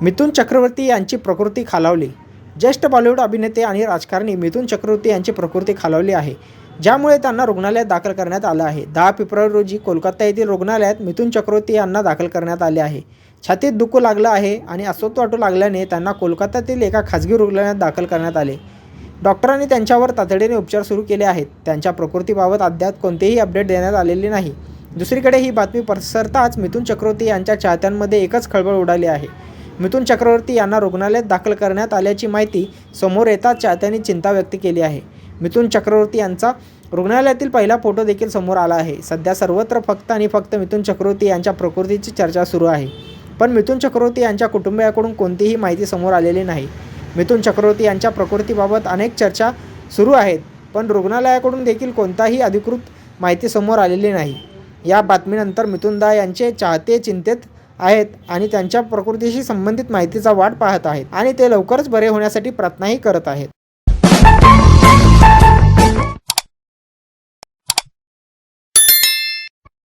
मिथुन चक्रवर्ती यांची प्रकृती खालावली. ज्येष्ठ बॉलिवूड अभिनेते आणि राजकारणी मिथुन चक्रवर्ती यांची प्रकृती खालावली आहे, ज्यामुळे त्यांना रुग्णालयात दाखल करण्यात आलं आहे. 10 फेब्रुवारी रोजी कोलकाता येथील रुग्णालयात मिथुन चक्रवर्ती यांना दाखल करण्यात आले आहे. छातीत दुखू लागलं आहे आणि अस्वस्थ वाटू लागल्याने त्यांना कोलकात्यातील एका खाजगी रुग्णालयात दाखल करण्यात आले. डॉक्टरांनी त्यांच्यावर तातडीने उपचार सुरू केले आहेत. त्यांच्या प्रकृतीबाबत अद्याप कोणतेही अपडेट देण्यात आलेले नाही. दुसरीकडे ही बातमी पसरताच मिथुन चक्रवर्ती यांच्या चाहत्यांमध्ये एकच खळबळ उडाली आहे. मिथुन चक्रवर्ती यांना रुग्णालयात दाखल करण्यात आल्याची माहिती समोर येताच चाहत्यांनी चिंता व्यक्त केली आहे. मिथुन चक्रवर्ती यांचा रुग्णालयातील पहिला फोटो देखील समोर आला आहे. सध्या सर्वत्र फक्त आणि फक्त मिथुन चक्रवर्ती यांच्या प्रकृतीची चर्चा सुरू आहे. पण मिथुन चक्रवर्ती यांच्या कुटुंबियाकडून कोणतीही माहिती समोर आलेली नाही. मिथुन चक्रवर्ती यांच्या प्रकृतीबाबत अनेक चर्चा सुरू आहेत, पण रुग्णालयाकडून देखील कोणताही अधिकृत माहिती समोर आलेली नाही. या बातमीनंतर मिथुनदा यांचे चाहते चिंतेत आहेत आणि त्यांच्या प्रकृतीशी संबंधित माहितीचा वाट पाहत आहेत आणि ते लवकरच बरे होण्यासाठी प्रार्थनाही करत आहेत.